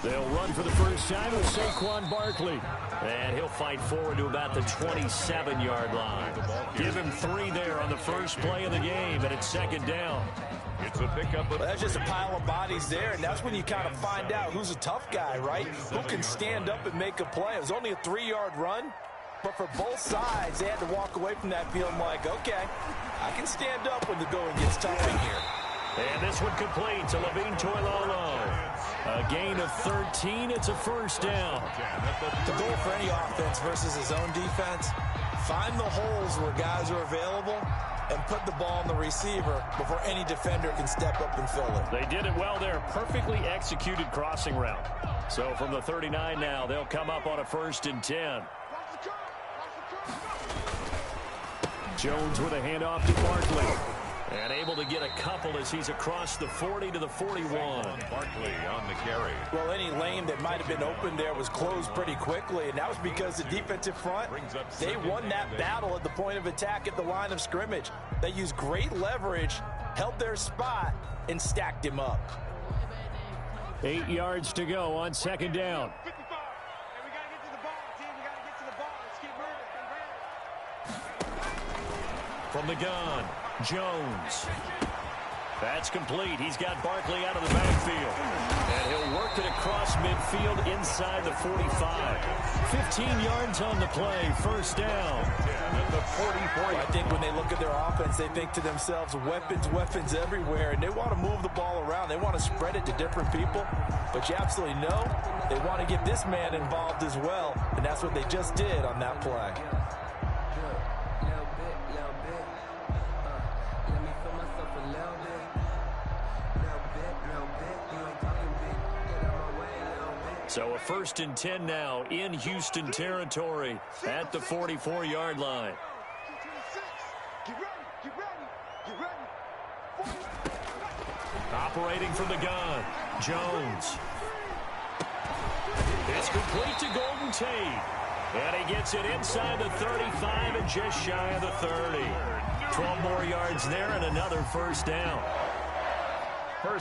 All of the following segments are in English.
They'll run for the first time with Saquon Barkley. And he'll fight forward to about the 27-yard line. Give him 3 there on the first play of the game, and it's second down. It's a pickup. Well, that's just a pile of bodies there, and that's when you kind of find out who's a tough guy, right? Who can stand up and make a play. It was only a 3-yard run, but for both sides, they had to walk away from that field like, okay, I can stand up when the going gets tough in here. And this one complete to Levine Toilolo. A gain of 13. It's a first down. The goal for any offense versus his own defense, find the holes where guys are available and put the ball in the receiver before any defender can step up and fill it. They did it well there. Perfectly executed crossing route. So from the 39 now, they'll come up on a 1st and 10. Jones with a handoff to Barkley. And able to get a couple as he's across the 40 to the 41. Barkley on the carry. Well, any lane that might have been open there was closed pretty quickly, and that was because the defensive front, they won that battle at the point of attack at the line of scrimmage. They used great leverage, held their spot, and stacked him up. 8 yards to go on second down. From the gun, Jones. That's complete. He's got Barkley out of the backfield. And he'll work it across midfield inside the 45. 15 yards on the play. First down. At the 44. I think when they look at their offense, they think to themselves, weapons, weapons everywhere. And they want to move the ball around. They want to spread it to different people. But you absolutely know they want to get this man involved as well. And that's what they just did on that play. So a 1st and 10 now in Houston territory at the 44-yard line. Operating from the gun, Jones. It's complete to Golden Tate. And he gets it inside the 35 and just shy of the 30. 12 more yards there and another first down.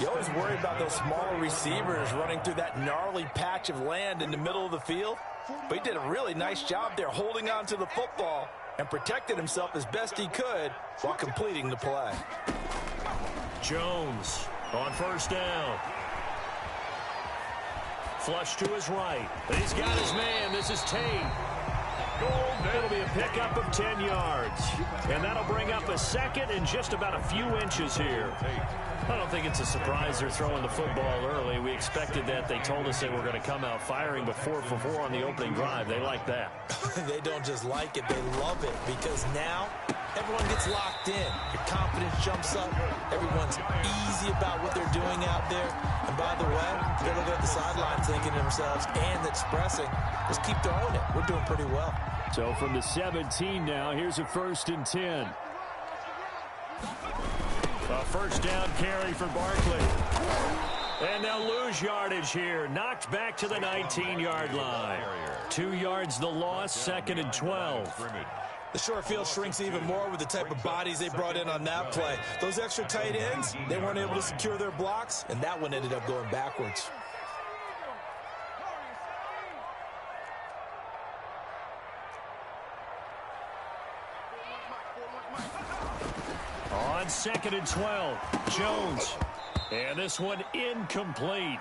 You always worry about those smaller receivers running through that gnarly patch of land in the middle of the field. But he did a really nice job there holding on to the football and protected himself as best he could while completing the play. Jones on first down. Flush to his right. He's got his man. This is Tate. It'll be a pickup of 10 yards. And that'll bring up a second and just about a few inches here. I don't think it's a surprise they're throwing the football early. We expected that. They told us they were going to come out firing, but 4 for 4 on the opening drive. They like that. They don't just like it, they love it, because now everyone gets locked in. Your confidence jumps up. Everyone's easy about what they're doing out there. And by the way, they're looking at the sideline thinking to themselves and expressing, just keep throwing it. We're doing pretty well. So from the 17 now, here's a 1st and 10. A first down carry for Barkley. And they'll lose yardage here. Knocked back to the 19-yard line. 2 yards the loss, 2nd and 12. The short field shrinks even more with the type of bodies they brought in on that play. Those extra tight ends, they weren't able to secure their blocks, and that one ended up going backwards. On 2nd and 12, Jones. And this one incomplete.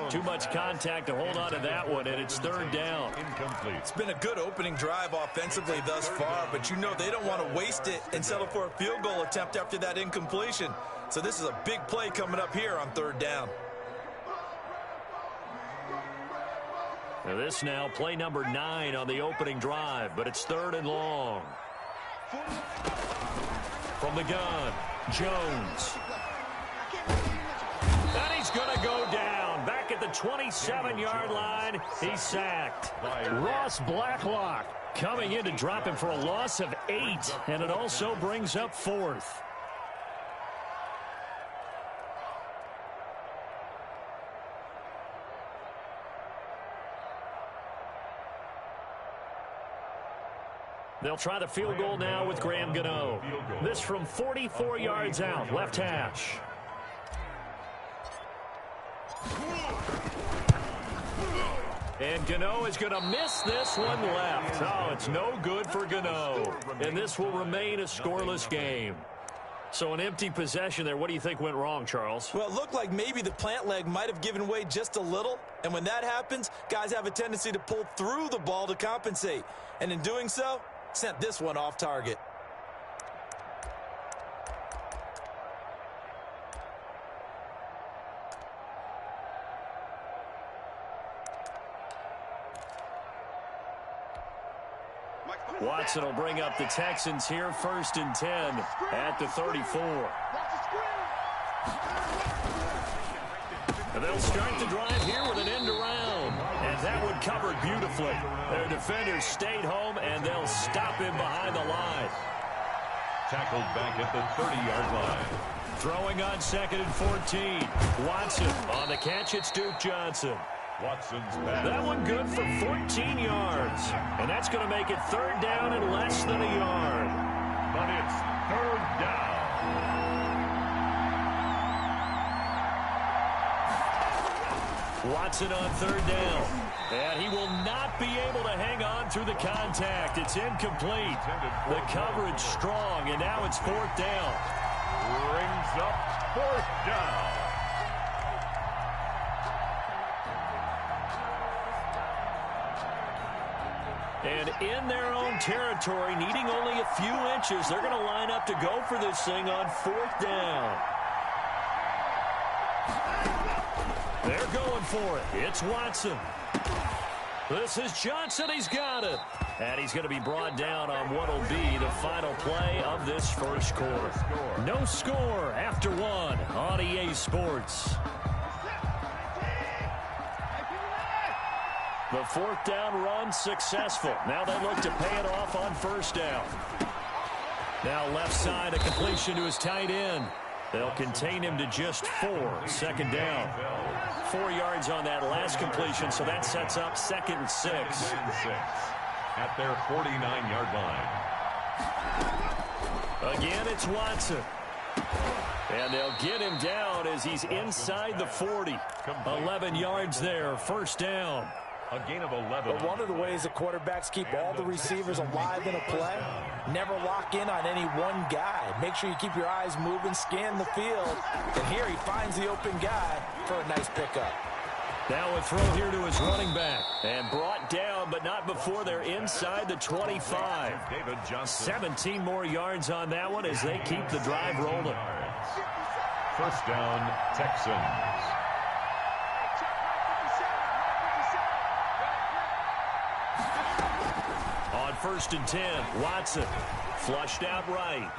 Too much contact to hold on to that one, and it's 3rd down. Incomplete. It's been a good opening drive offensively thus far, but you know they don't want to waste it and settle for a field goal attempt after that incompletion. So this is a big play coming up here on 3rd down. Now this now play number 9 on the opening drive, but it's 3rd and long. From the gun, Jones. And he's going to go down. Back at the 27-yard line, he's sacked. Ross Blacklock coming in to drop him for a loss of 8, and it also brings up 4th. They'll try the field goal now with Graham Gano. This from 44 yards out, left hash. And Gano is going to miss this one left. Oh, it's no good for Gano. And this will remain a scoreless game. So an empty possession there. What do you think went wrong, Charles? Well, it looked like maybe the plant leg might have given way just a little. And when that happens, guys have a tendency to pull through the ball to compensate. And in doing so, sent this one off target. Watson will bring up the Texans here, 1st and 10 at the 34. And they'll start the drive here with an end around. And that one covered beautifully. Their defenders stayed home, and they'll stop him behind the line. Tackled back at the 30-yard line. Throwing on 2nd and 14. Watson on the catch. It's Duke Johnson. Watson's back. That one good for 14 yards. And that's going to make it 3rd down and less than a yard. But it's 3rd down. Watson on 3rd down. And he will not be able to hang on through the contact. It's incomplete. The coverage strong, and now it's 4th down. Brings up 4th down. And in their own territory, needing only a few inches, they're going to line up to go for this thing on 4th down. They're going for it. It's Watson. This is Johnson. He's got it. And he's going to be brought down on what will be the final play of this first quarter. No score after 1 on EA Sports. The 4th down run successful. Now they look to pay it off on 1st down. Now left side, a completion to his tight end. They'll contain him to just 4. 2nd down. 4 yards on that last completion, so that sets up 2nd and 6. At their 49-yard line. Again, it's Watson. And they'll get him down as he's inside the 40. 11 yards there, 1st down. A gain of 11. But one of the ways the quarterbacks keep all the receivers alive in a play, never lock in on any one guy. Make sure you keep your eyes moving, scan the field. And here he finds the open guy for a nice pickup. Now a throw here to his running back. And brought down, but not before they're inside the 25. 17 more yards on that one as they keep the drive rolling. 1st down, Texans. On 1st and 10, Watson flushed out right.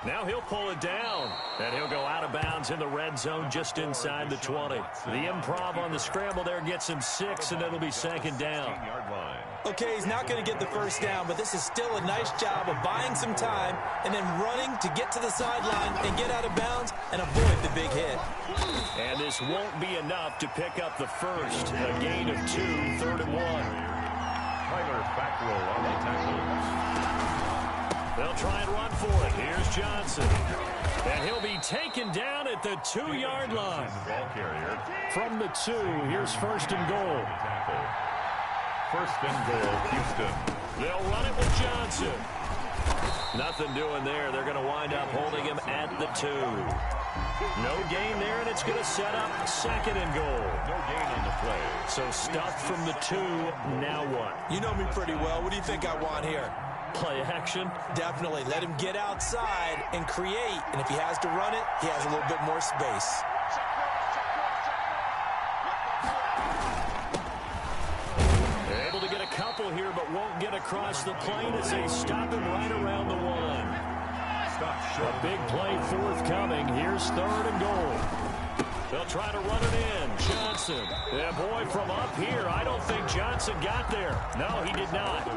Now he'll pull it down, and he'll go out of bounds in the red zone just inside the 20. The improv on the scramble there gets him 6, and it'll be 2nd down. Okay, he's not going to get the 1st down, but this is still a nice job of buying some time and then running to get to the sideline and get out of bounds and avoid the big hit. And this won't be enough to pick up the first. A gain of 2, 3rd and 1. Tyler Fackrell on the tackle. They'll try and run for it. Here's Johnson. And he'll be taken down at the 2-yard line. Ball carrier. From the 2, here's 1st and goal. 1st and goal, Houston. They'll run it with Johnson. Nothing doing there. They're going to wind up holding him at the 2. No gain there, and it's going to set up 2nd and goal. No gain on the play. So stuffed from the 2, now what? You know me pretty well. What do you think I want here? Play action? Definitely. Let him get outside and create. And if he has to run it, he has a little bit more space. They're able to get a couple here, but won't get across the plane as they stop him right around the 1. A big play forthcoming. Here's 3rd and goal. They'll try to run it in. Johnson. Yeah, boy, from up here, I don't think Johnson got there. No, he did not.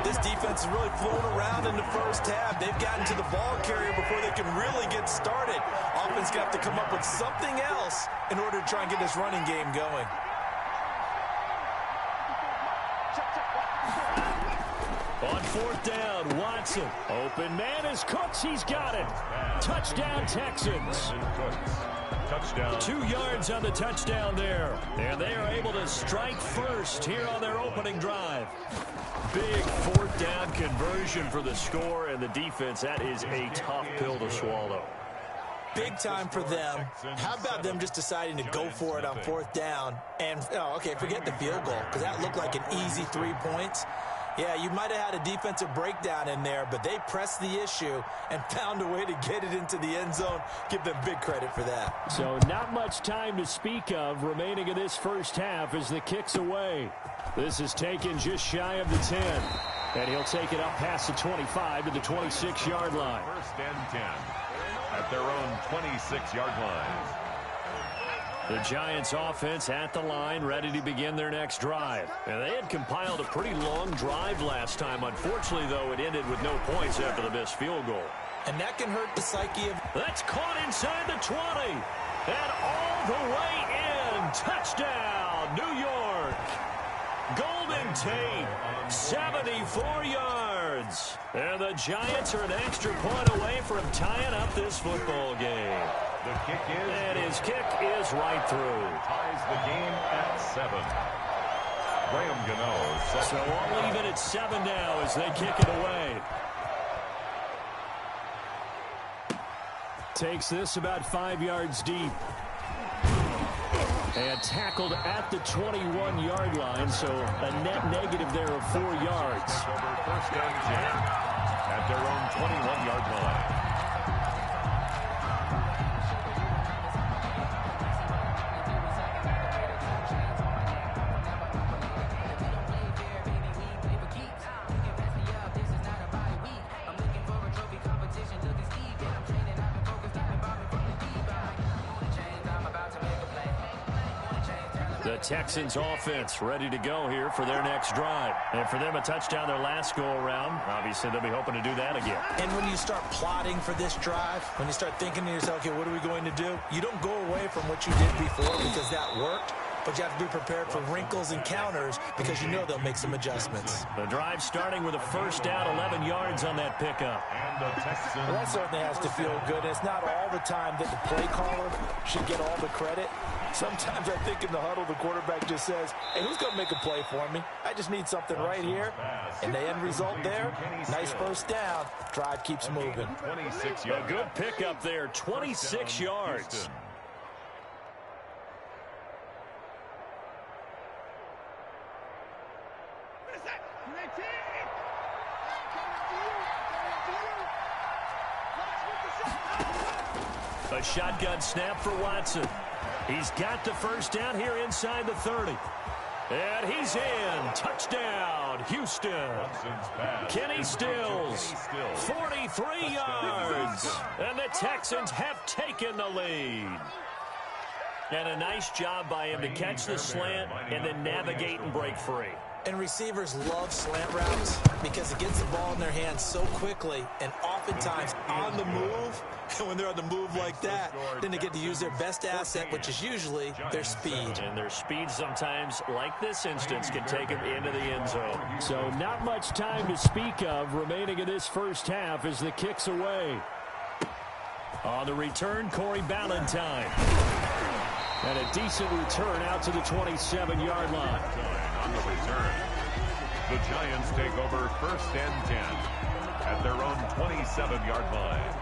This defense is really flown around in the first half. They've gotten to the ball carrier before they can really get started. Offense got to come up with something else in order to try and get this running game going. On fourth down, Watson. Open man is Cooks. He's got it. Touchdown, Texans. Touchdown. 2 yards on the touchdown there. And they are able to strike first here on their opening drive. Big fourth down conversion for the score, and the defense, that is a tough pill to swallow. Big time for them. How about them just deciding to go for it on fourth down? And, okay, forget the field goal, because that looked like an easy 3 points. Yeah, you might have had a defensive breakdown in there, but they pressed the issue and found a way to get it into the end zone. Give them big credit for that. So not much time to speak of remaining in this first half as the kick's away. This is taken just shy of the 10. And he'll take it up past the 25 to the 26-yard line. First and 10 at their own 26-yard line. The Giants offense at the line, ready to begin their next drive. And they had compiled a pretty long drive last time. Unfortunately, though, it ended with no points after the missed field goal. And that can hurt the psyche of... That's caught inside the 20. And all the way in. Touchdown, New York. Golden Tate, 74 yards. And the Giants are an extra point away from tying up this football game. The kick is... And his kick is right through. Ties the game at 7. Graham Gano. So all even at 7 now as they kick it away. Takes this about 5 yards deep. And tackled at the 21-yard line, so a net negative there of 4 yards. First and 10 at their own 21-yard line. The Texans offense ready to go here for their next drive. And for them, a touchdown their last go-around. Obviously, they'll be hoping to do that again. And when you start plotting for this drive, when you start thinking to yourself, okay, what are we going to do? You don't go away from what you did before because that worked. But you have to be prepared for wrinkles and counters because you know they'll make some adjustments. The drive starting with a first down, 11 yards on that pickup. And the Texans... Well, that certainly has to feel good. It's not all the time that the play caller should get all the credit. Sometimes I think in the huddle, the quarterback just says, hey, who's going to make a play for me? I just need something right here. And the end result there, nice first down. Drive keeps moving. 26 A yards. good pickup there, 26 yards. A shotgun snap for Watson. He's got the first down here inside the 30. And he's in. Touchdown, Houston. Kenny Stills, 43 yards. And the Texans have taken the lead. And a nice job by him to catch the slant and then navigate and break free. And receivers love slant routes because it gets the ball in their hands so quickly and oftentimes on the move. And when they're on the move like that, then they get to use their best asset, which is usually their speed. And their speed sometimes, like this instance, can take them into the end zone. So not much time to speak of remaining in this first half as the kick's away. On the return, Corey Ballantyne. And a decent return out to the 27-yard line. On the return, the Giants take over first and 10 at their own 27-yard line.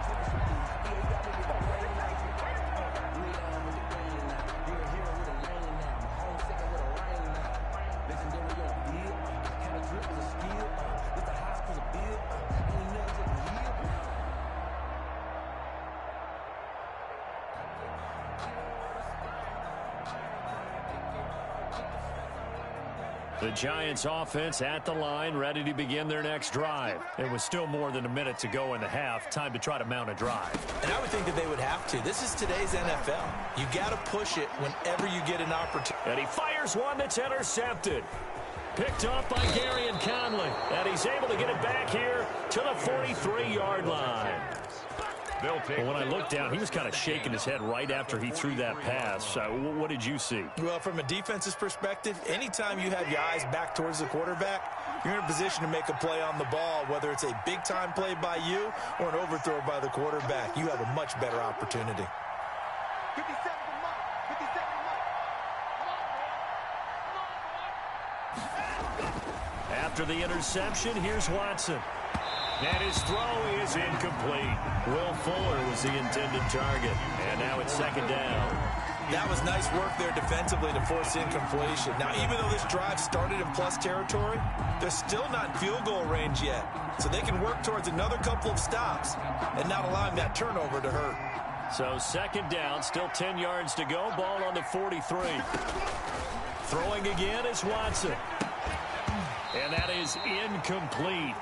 The Giants offense at the line, ready to begin their next drive. It was still more than a minute to go in the half. Time to try to mount a drive. And I would think that they would have to. This is today's NFL. You got to push it whenever you get an opportunity. And he fires one that's intercepted. Picked off by Gary and Conley. And he's able to get it back here to the 43-yard line. They'll take. Well, when I looked down, he was kind of shaking his head right after he threw that pass. What did you see? Well, from a defense's perspective, anytime you have your eyes back towards the quarterback, you're in a position to make a play on the ball, whether it's a big-time play by you or an overthrow by the quarterback. You have a much better opportunity. After the interception, here's Watson. And his throw is incomplete. Will Fuller was the intended target. And now it's second down. That was nice work there defensively to force incompletion. Now, even though this drive started in plus territory, they're still not in field goal range yet. So they can work towards another couple of stops and not allowing that turnover to hurt. So second down, still 10 yards to go. Ball on the 43. Throwing again is Watson. And that is incomplete.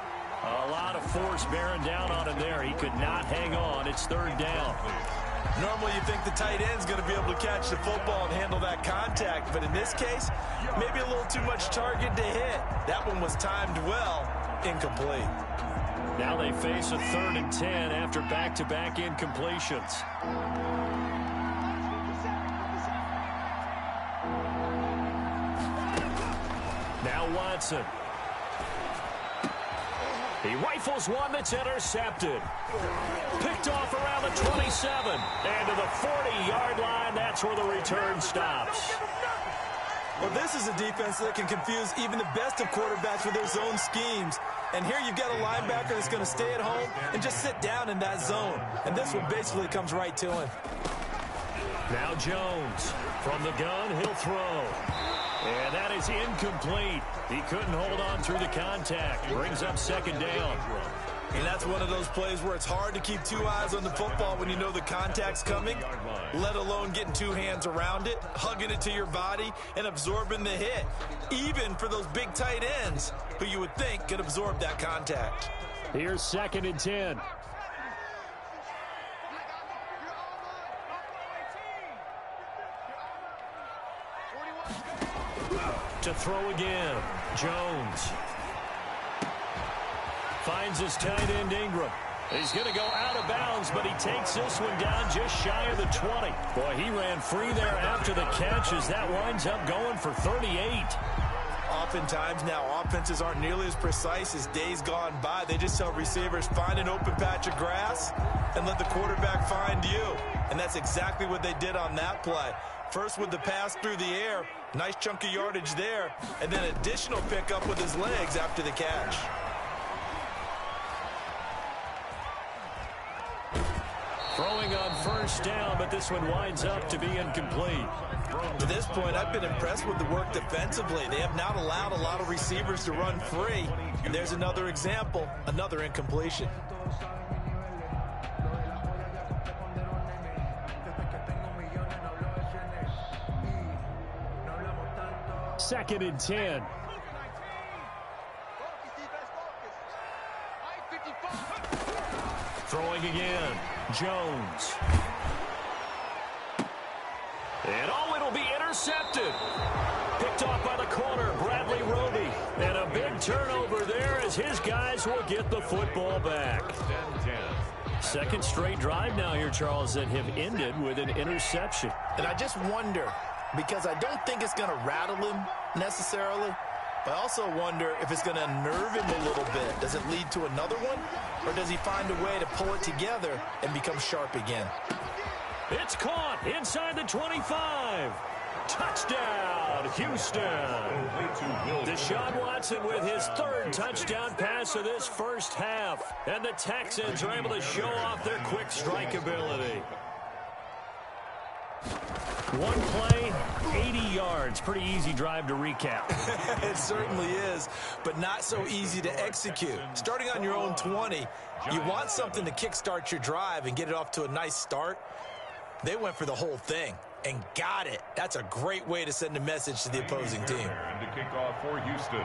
A lot of force bearing down on him there. He could not hang on. It's third down. Normally you think the tight end's going to be able to catch the football and handle that contact. But in this case, maybe a little too much target to hit. That one was timed well. Incomplete. Now they face a 3rd and 10 after back-to-back incompletions. Now Watson. He rifles one that's intercepted. Picked off around the 27. And to the 40-yard line, that's where the return stops. Well, this is a defense that can confuse even the best of quarterbacks with their zone schemes. And here you've got a linebacker that's going to stay at home and just sit down in that zone. And this one basically comes right to him. Now Jones. From the gun, he'll throw. And that is incomplete. He couldn't hold on through the contact. Brings up second down. And that's one of those plays where it's hard to keep two eyes on the football when you know the contact's coming, let alone getting two hands around it, hugging it to your body, and absorbing the hit. Even for those big tight ends who you would think could absorb that contact. Here's 2nd and 10. To throw again. Jones. Finds his tight end Ingram. He's going to go out of bounds, but he takes this one down just shy of the 20. Boy, he ran free there after the catch as that winds up going for 38. Oftentimes now, offenses aren't nearly as precise as days gone by. They just tell receivers, find an open patch of grass and let the quarterback find you. And that's exactly what they did on that play. First with the pass through the air, nice chunk of yardage there, and then additional pickup with his legs after the catch. Throwing on first down, but this one winds up to be incomplete. To this point, I've been impressed with the work defensively. They have not allowed a lot of receivers to run free. And there's another example, another incompletion. Second and 10. Throwing again. Jones. And it'll be intercepted. Picked off by the corner, Bradley Roby. And a big turnover there as his guys will get the football back. 10-10. Second straight drive now here, Charles, that have ended with an interception. And I just wonder, because I don't think it's going to rattle him necessarily, but I also wonder if it's going to unnerve him a little bit. Does it lead to another one? Or does he find a way to pull it together and become sharp again? It's caught inside the 25. Touchdown, Houston. Deshaun Watson with his 3rd touchdown pass of this first half. And the Texans are able to show off their quick strike ability. One play, 80 yards. Pretty easy drive to recap. It certainly is, but not so easy to execute. Starting on your own 20, you want something to kickstart your drive and get it off to a nice start. They went for the whole thing and got it. That's a great way to send a message to the opposing team. And to kick off for Houston.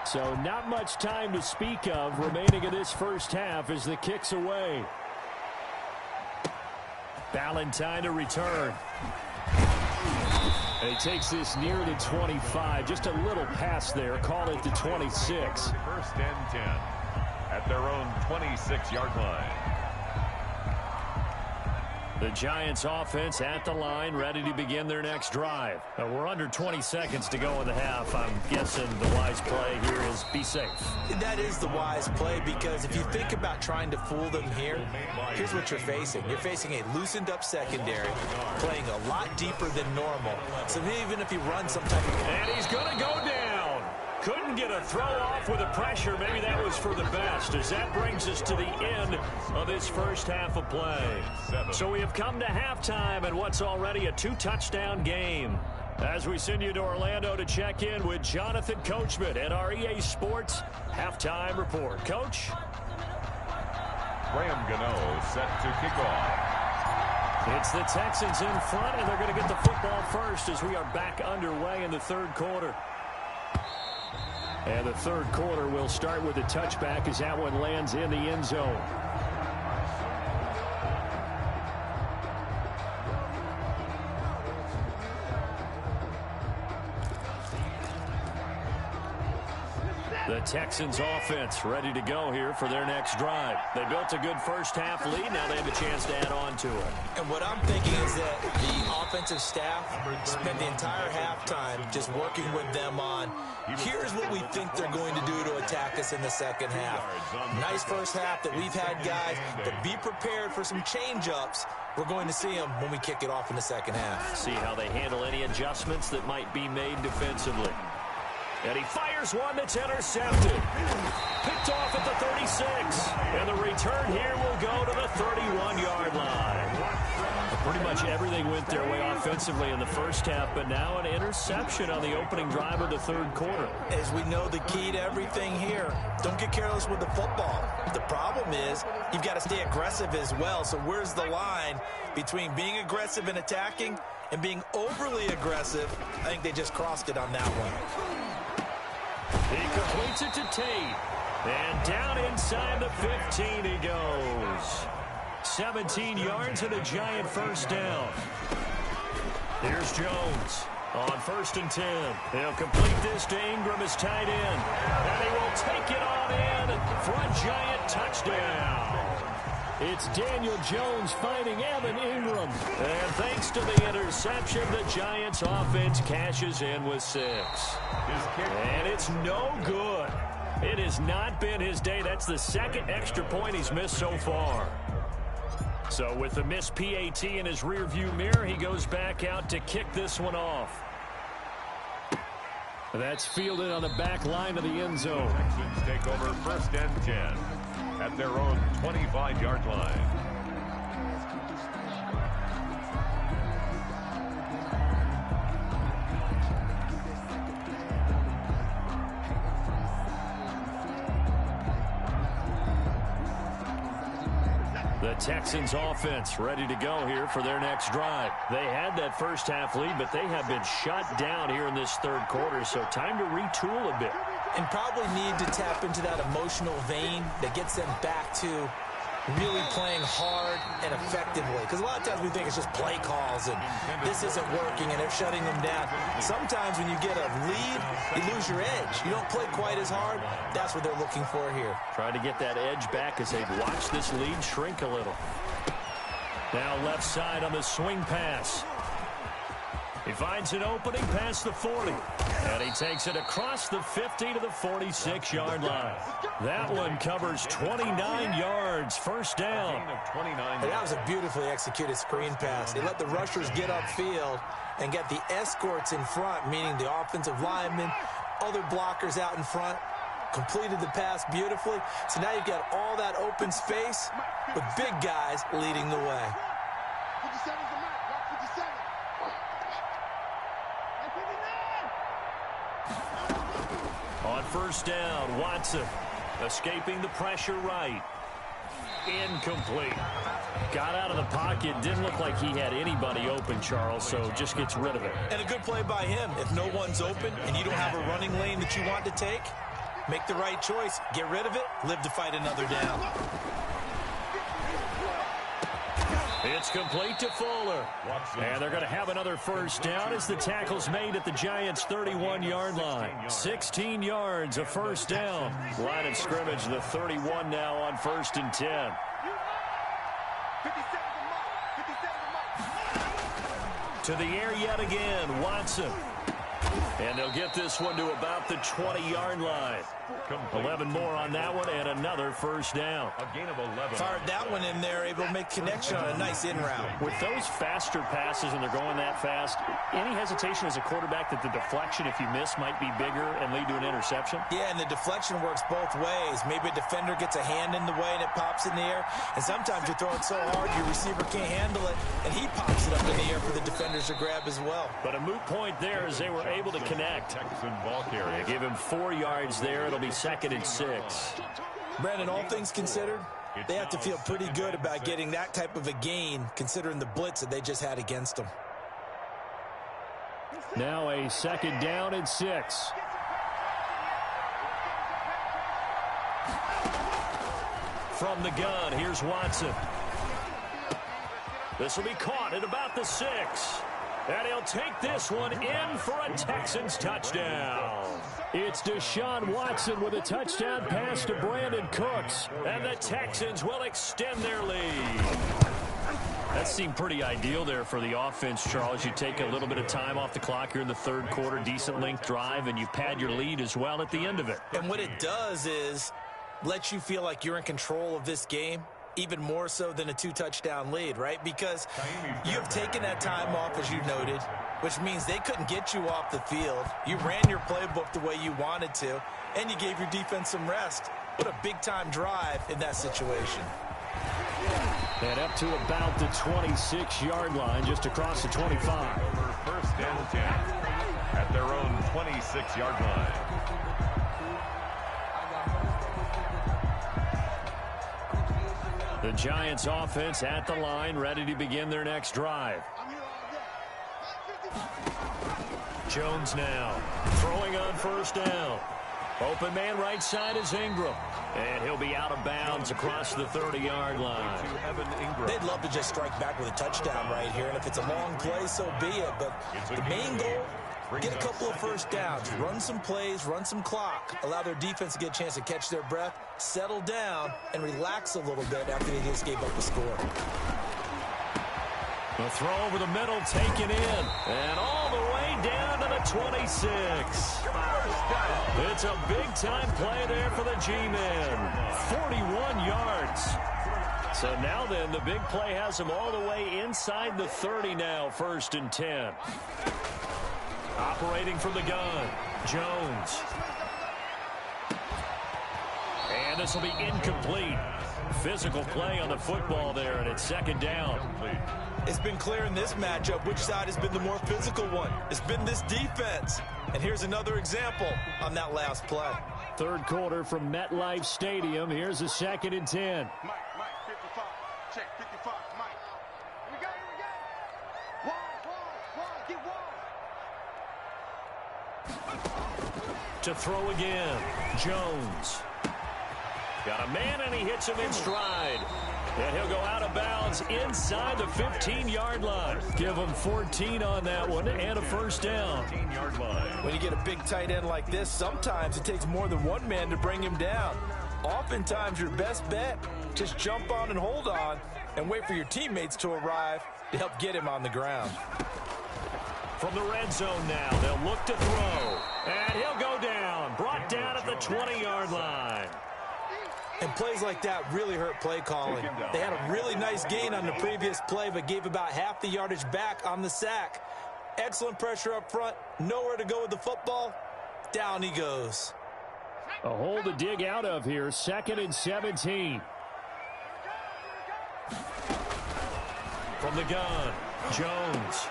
So not much time to speak of remaining in this first half as the kick's away. Ballantyne to return. And he takes this near the 25. Just a little pass there. Call it the 26. 1st and 10. at their own 26-yard line. The Giants offense at the line, ready to begin their next drive. We're under 20 seconds to go in the half. I'm guessing the wise play here is be safe. That is the wise play, because if you think about trying to fool them here, here's what you're facing. You're facing a loosened up secondary, playing a lot deeper than normal. So even if you run some type of... And he's going to go down. Couldn't get a throw off with the pressure. Maybe that was for the best, as that brings us to the end of this first half of play. So we have come to halftime and what's already a 2-touchdown game. As we send you to Orlando to check in with Jonathan Coachman at our EA Sports Halftime Report. Coach? Graham Gano set to kick off. It's the Texans in front, and they're going to get the football first as we are back underway in the third quarter. And the third quarter will start with a touchback as that one lands in the end zone. The Texans offense ready to go here for their next drive. They built a good first half lead. Now they have a chance to add on to it. And what I'm thinking is that the offensive staff spent the entire halftime just working with them on, here's what we think they're going to do to attack us in the second half. Nice first half that we've had, guys, but be prepared for some change-ups. We're going to see them when we kick it off in the second half. See how they handle any adjustments that might be made defensively. And he fires one that's intercepted. Picked off at the 36. And the return here will go to the 31-yard line. Pretty much everything went their way offensively in the first half, but now an interception on the opening drive of the third quarter. As we know, the key to everything here, don't get careless with the football. The problem is you've got to stay aggressive as well. So where's the line between being aggressive and attacking and being overly aggressive? I think they just crossed it on that one. He completes it to Tate. And down inside the 15 he goes. 17 yards and a Giant first down. Here's Jones on 1st and 10. He'll complete this to Ingram as tight end. And he will take it on in for a Giant touchdown. It's Daniel Jones fighting Evan Ingram. And thanks to the interception, the Giants offense cashes in with 6. And it's no good. It has not been his day. That's the second extra point he's missed so far. So with the missed PAT in his rearview mirror, he goes back out to kick this one off. That's fielded on the back line of the end zone. Texans take over 1st and 10 at their own 25-yard line. The Texans offense ready to go here for their next drive. They had that first half lead, but they have been shut down here in this third quarter, so time to retool a bit. And probably need to tap into that emotional vein that gets them back to really playing hard and effectively. Because a lot of times we think it's just play calls and this isn't working and they're shutting them down. Sometimes when you get a lead, you lose your edge. You don't play quite as hard. That's what they're looking for here. Trying to get that edge back as they've watched this lead shrink a little. Now left side on the swing pass. He finds an opening past the 40. And he takes it across the 50 to the 46-yard line. That one covers 29 yards. First down. And that was a beautifully executed screen pass. They let the rushers get upfield and get the escorts in front, meaning the offensive linemen, other blockers out in front. Completed the pass beautifully. So now you've got all that open space with big guys leading the way. On first down, Watson escaping the pressure right. Incomplete. Got out of the pocket. Didn't look like he had anybody open, Charles, so just gets rid of it. And a good play by him. If no one's open and you don't have a running lane that you want to take, make the right choice. Get rid of it. Live to fight another down. It's complete to Fuller. And they're going to have another first down as the tackle's made at the Giants' 31-yard line. 16 yards, a first down. Line of scrimmage, the 31 now on 1st and 10. To the air yet again, Watson. And they'll get this one to about the 20-yard line. 11 more on that one and another first down. A gain of 11. Fired that one in there, able to make connection on a nice in route. With those faster passes and they're going that fast, any hesitation as a quarterback that the deflection, if you miss, might be bigger and lead to an interception? Yeah, and the deflection works both ways. Maybe a defender gets a hand in the way and it pops in the air. And sometimes you throw it so hard your receiver can't handle it, and he pops it up in the air for the defenders to grab as well. But a moot point there as they were able to connect. Texan ball carrier. They give him 4 yards there. It'll be 2nd and 6. Brandon, all things considered, they have to feel pretty good about getting that type of a gain considering the blitz that they just had against them. Now a 2nd down and 6. From the gun, here's Watson. This will be caught at about the 6. And he'll take this one in for a Texans touchdown. It's Deshaun Watson with a touchdown pass to Brandon Cooks. And the Texans will extend their lead. That seemed pretty ideal there for the offense, Charles. You take a little bit of time off the clock here in the 3rd quarter, decent length drive, and you pad your lead as well at the end of it. And what it does is let you feel like you're in control of this game, even more so than a 2-touchdown lead, right? Because you have taken that time off, as you noted, which means they couldn't get you off the field. You ran your playbook the way you wanted to, and you gave your defense some rest. What a big-time drive in that situation. And up to about the 26-yard line, just across the 25. For 1st and 10 at their own 26-yard line. The Giants offense at the line, ready to begin their next drive. Jones now throwing on 1st down. Open man right side is Ingram. And he'll be out of bounds across the 30-yard line. They'd love to just strike back with a touchdown right here. And if it's a long play, so be it. But the main goal, get a couple of first downs, run some plays, run some clock, allow their defense to get a chance to catch their breath, settle down, and relax a little bit after they just gave up the score. The throw over the middle, taken in, and all the way down to the 26. It's a big-time play there for the G-Men. 41 yards. So now then, the big play has them all the way inside the 30 now, 1st and 10. Operating from the gun, Jones. And this will be incomplete. Physical play on the football there, and it's 2nd down. It's been clear in this matchup which side has been the more physical one. It's been this defense. And here's another example on that last play. 3rd quarter from MetLife Stadium. Here's a 2nd and 10. Mike, 55. Check, 55. Mike. Here we go. Wall, get wall. To throw again, Jones. Got a man, and he hits him in stride. And he'll go out of bounds inside the 15-yard line. Give him 14 on that one and a first down. 15-yard line. When you get a big tight end like this, sometimes it takes more than one man to bring him down. Oftentimes, your best bet, just jump on and hold on and wait for your teammates to arrive to help get him on the ground. From the red zone now, they'll look to throw. And he'll go down, brought down at the 20-yard line. And plays like that really hurt play calling. They had a really nice gain on the previous play, but gave about half the yardage back on the sack. Excellent pressure up front. Nowhere to go with the football. Down he goes. A hole to dig out of here. 2nd and 17. From the gun, Jones.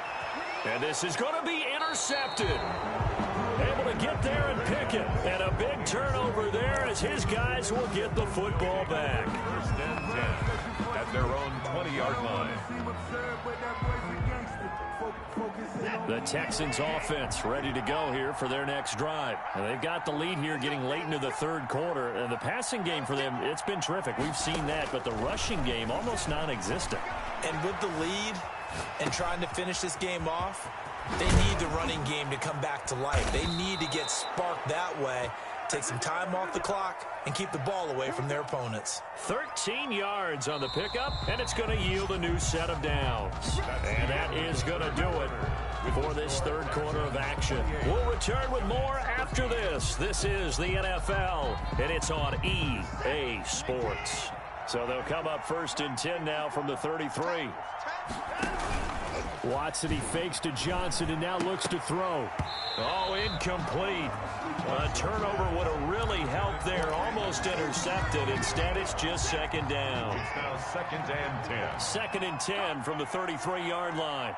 And this is going to be intercepted. Able to get there and pick it. And a big turnover there as his guys will get the football back. 1st and 10 at their own 20-yard line. The Texans offense ready to go here for their next drive. And they've got the lead here getting late into the third quarter. And the passing game for them, it's been terrific. We've seen that, but the rushing game almost non-existent. And with the lead and trying to finish this game off, they need the running game to come back to life. They need to get sparked that way, take some time off the clock, and keep the ball away from their opponents. 13 yards on the pickup, and it's going to yield a new set of downs. And that is going to do it for this third quarter of action. We'll return with more after this. This is the NFL, and it's on EA Sports. So they'll come up first and 10 now from the 33. Watson, he fakes to Johnson and now looks to throw. Oh, incomplete. A turnover would have really helped there. Almost intercepted. Instead, it's just second down. It's now 2nd and 10. 2nd and 10 from the 33-yard line.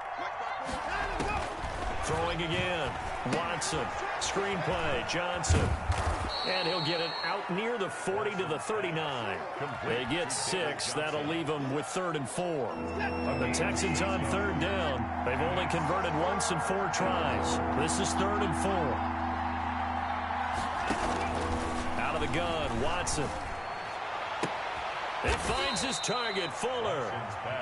Throwing again. Watson. Screen play. Johnson. And he'll get it out near the 40 to the 39. They get 6. That'll leave them with 3rd and 4. The Texans on 3rd down. They've only converted once in 4 tries. This is 3rd and 4. Out of the gun, Watson. He finds his target, Fuller,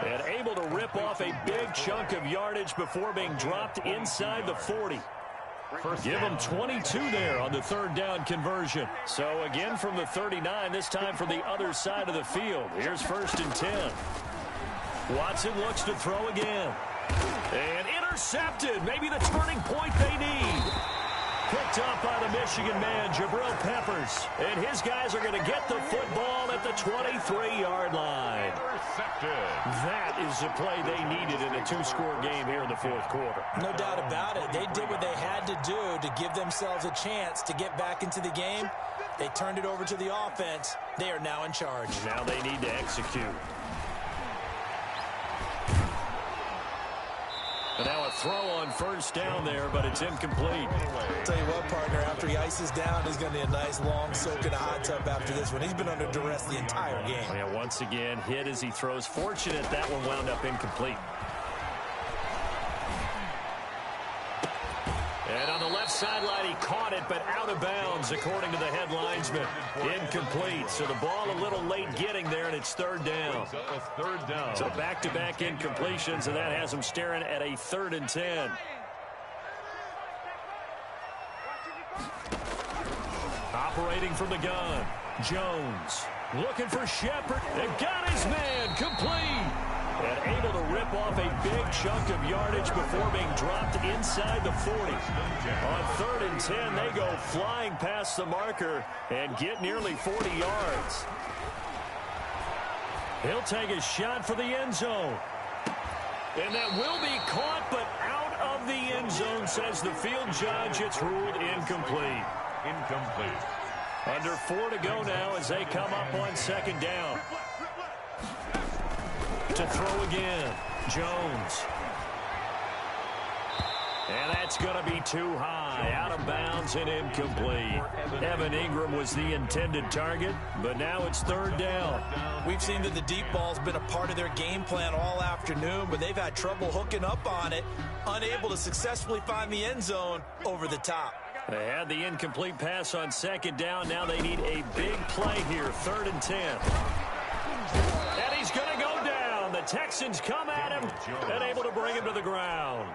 and able to rip off a big chunk of yardage before being dropped inside the 40. Give him 22 there on the 3rd down conversion. So again from the 39, this time from the other side of the field. Here's 1st and 10. Watson looks to throw again. And intercepted. Maybe the turning point they need. Picked up by the Michigan man, Jabril Peppers. And his guys are going to get the football at the 23-yard line. That is the play they needed in a 2-score game here in the 4th quarter. No doubt about it. They did what they had to do to give themselves a chance to get back into the game. They turned it over to the offense. They are now in charge. Now they need to execute. And now a throw on 1st down there, but it's incomplete. I'll tell you what, partner, after he ices down, he's going to need a nice long soak in a hot tub after this one. He's been under duress the entire game. Yeah, once again, hit as he throws. Fortunate that one wound up incomplete. And on the left sideline, he caught it, but out of bounds, according to the head linesman. Incomplete. So the ball a little late getting there, and it's 3rd down. So back-to-back incompletions, and that has him staring at a 3rd and 10. Operating from the gun, Jones. Looking for Shepard. And got his man. Complete. And able to rip off a big chunk of yardage before being dropped inside the 40. On 3rd and 10, they go flying past the marker and get nearly 40 yards. He'll take a shot for the end zone. And that will be caught, but out of the end zone, says the field judge. It's ruled incomplete. Incomplete. Under 4 to go now as they come up on 2nd down. To throw again, Jones. And that's going to be too high, out of bounds and incomplete. Evan Ingram was the intended target, but now it's 3rd down. We've seen that the deep ball's been a part of their game plan all afternoon, but they've had trouble hooking up on it, unable to successfully find the end zone over the top. They had the incomplete pass on 2nd down. Now they need a big play here, 3rd and 10. And he's going to go down. The Texans come at him and able to bring him to the ground.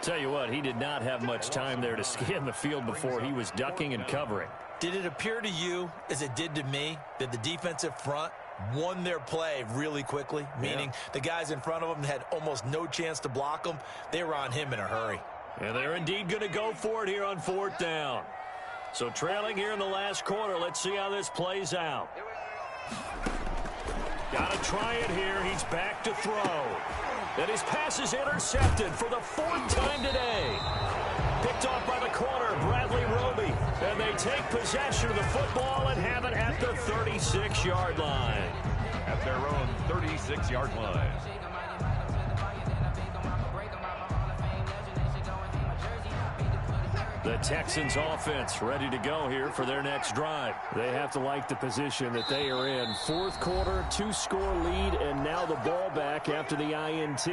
Tell you what, he did not have much time there to scan the field before he was ducking and covering. Did it appear to you, as it did to me, that the defensive front won their play really quickly? Meaning the guys in front of them had almost no chance to block him. They were on him in a hurry. And they're indeed going to go for it here on 4th down. So trailing here in the last quarter, let's see how this plays out. Got to try it here. He's back to throw. And his pass is intercepted for the 4th time today. Picked off by the corner, Bradley Roby. And they take possession of the football and have it at the 36-yard line. At their own 36-yard line. The Texans offense ready to go here for their next drive. They have to like the position that they are in. 4th quarter, 2-score lead, and now the ball back after the INT.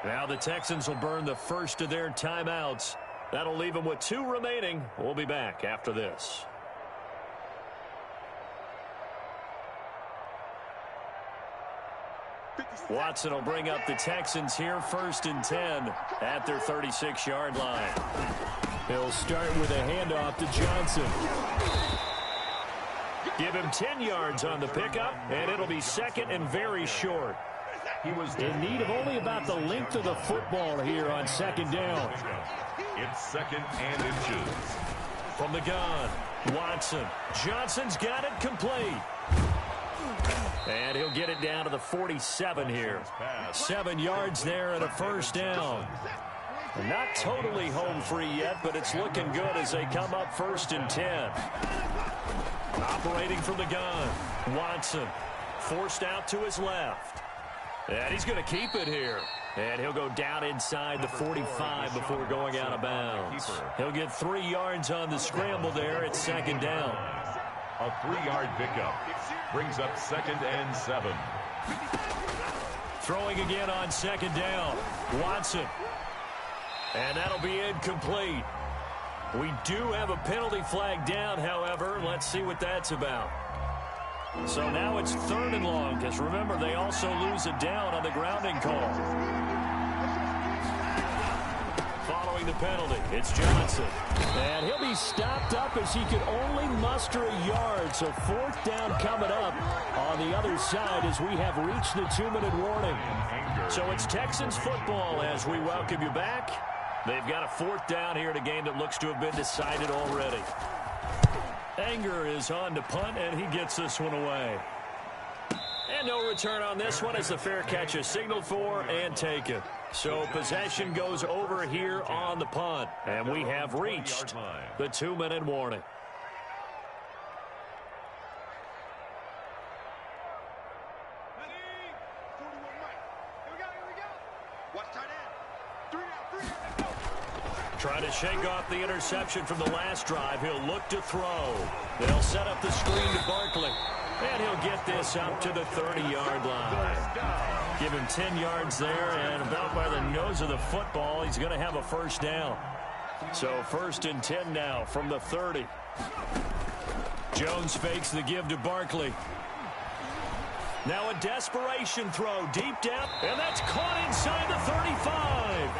Now the Texans will burn the first of their timeouts. That'll leave them with 2 remaining. We'll be back after this. Watson will bring up the Texans here, 1st and 10 at their 36-yard line. He'll start with a handoff to Johnson. Give him 10 yards on the pickup, and it'll be 2nd and very short. He was in need of only about the length of the football here on 2nd down. It's 2nd and inches. From the gun, Watson. Johnson's got it complete. And he'll get it down to the 47 here. 7 yards there and a 1st down. Not totally home free yet, but it's looking good as they come up 1st and 10. Operating from the gun, Watson. Forced out to his left. And he's going to keep it here. And he'll go down inside the 45 before going out of bounds. He'll get 3 yards on the scramble there at 2nd down. A 3-yard pickup brings up 2nd and 7. Throwing again on 2nd down. Watson. And that'll be incomplete. We do have a penalty flag down, however. Let's see what that's about. So now it's 3rd and long, because remember, they also lose a down on the grounding call. Following the penalty, it's Johnson. And he'll be stopped up as he could only muster a yard. So 4th down coming up on the other side as we have reached the 2-minute warning. So it's Texans football as we welcome you back. They've got a 4th down here in a game that looks to have been decided already. Anger is on to punt, and he gets this one away. And no return on this one as the fair catch is signaled for and taken. So possession goes over here on the punt, and we have reached the 2-minute warning. Trying to shake off the interception from the last drive. He'll look to throw. They'll set up the screen to Barkley. And he'll get this up to the 30-yard line. Give him 10 yards there, and about by the nose of the football, he's going to have a 1st down. So 1st and 10 now from the 30. Jones fakes the give to Barkley. Now a desperation throw deep down, and that's caught inside the 35.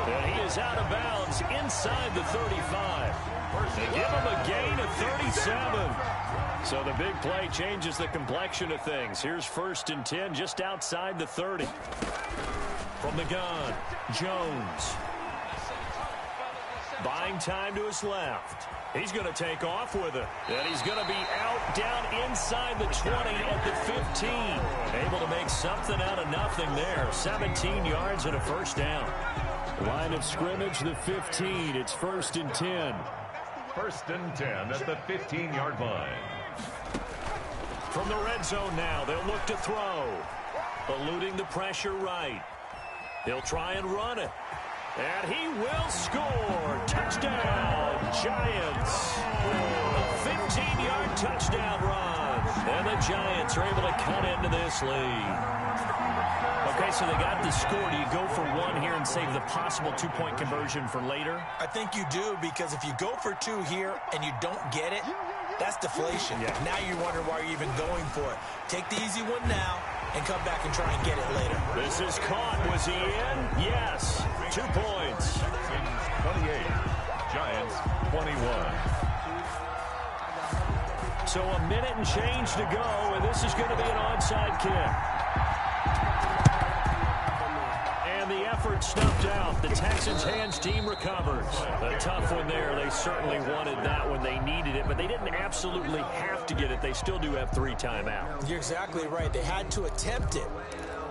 And he is out of bounds inside the 35. They give him a gain of 37. So the big play changes the complexion of things. Here's 1st and 10 just outside the 30. From the gun, Jones. Buying time to his left. He's going to take off with it. And he's going to be out down inside the 20 at the 15. Able to make something out of nothing there. 17 yards and a 1st down. Line of scrimmage, the 15. It's 1st and 10. 1st and 10 at the 15-yard line. From the red zone now, they'll look to throw. Eluding the pressure right. He'll try and run it. And he will score. Touchdown, Giants. A 15-yard touchdown run. And the Giants are able to cut into this lead. Okay, so they got the score. Do you go for 1 here and save the possible 2-point conversion for later? I think you do, because if you go for 2 here and you don't get it, that's deflation. Yeah. Now you're wondering why you're even going for it. Take the easy one now and come back and try and get it later. This is caught. Was he in? Yes. 2 points. 28. Giants 21. So a minute and change to go, and this is going to be an onside kick. And the effort snuffed out. The Texans' hands team recovers. A tough one there. They certainly wanted that when they needed it, but they didn't absolutely have to get it. They still do have 3 timeouts. You're exactly right. They had to attempt it.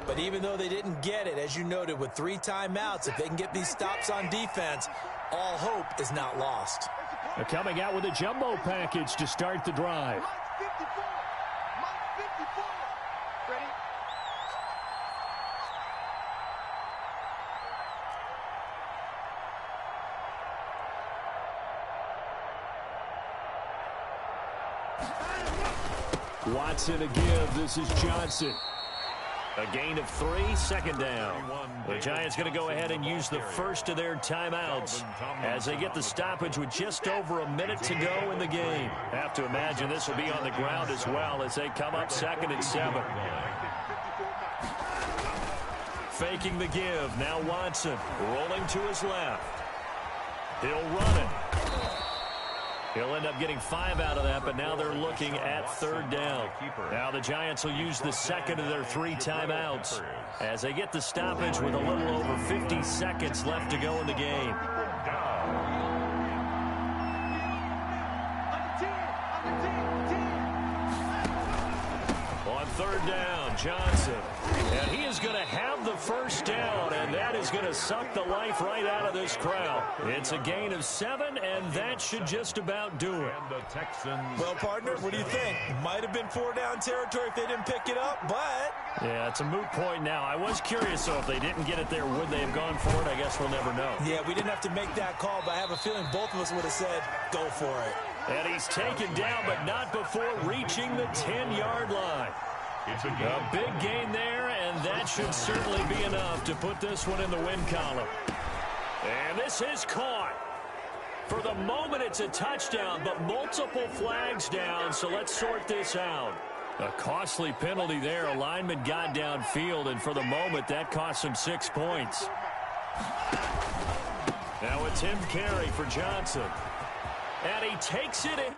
But even though they didn't get it, as you noted, with 3 timeouts, if they can get these stops on defense, all hope is not lost. They're coming out with a jumbo package to start the drive. Watson a give. This is Johnson. A gain of 3, second down. The Giants going to go ahead and use the first of their timeouts as they get the stoppage with just over a minute to go in the game. Have to imagine this will be on the ground as well as they come up 2nd and 7. Faking the give. Now Watson rolling to his left. He'll run it. He'll end up getting 5 out of that, but now they're looking at 3rd down. Now the Giants will use the second of their 3 timeouts as they get the stoppage with a little over 50 seconds left to go in the game. On 3rd down, Johnson. And he is going to have the first down, and that is going to suck the life right out of this crowd. It's a gain of 7, and that should just about do it. Well, partner, what do you think? Might have been 4-down territory if they didn't pick it up, but... Yeah, it's a moot point now. I was curious, so if they didn't get it there, would they have gone for it? I guess we'll never know. Yeah, we didn't have to make that call, but I have a feeling both of us would have said, go for it. And he's taken down, but not before reaching the 10-yard line. A big gain there, and that should certainly be enough to put this one in the win column. And this is caught. For the moment, it's a touchdown, but multiple flags down, so let's sort this out. A costly penalty there. A lineman got downfield, and for the moment, that cost him 6 points. Now a Tim carry for Johnson. And he takes it in.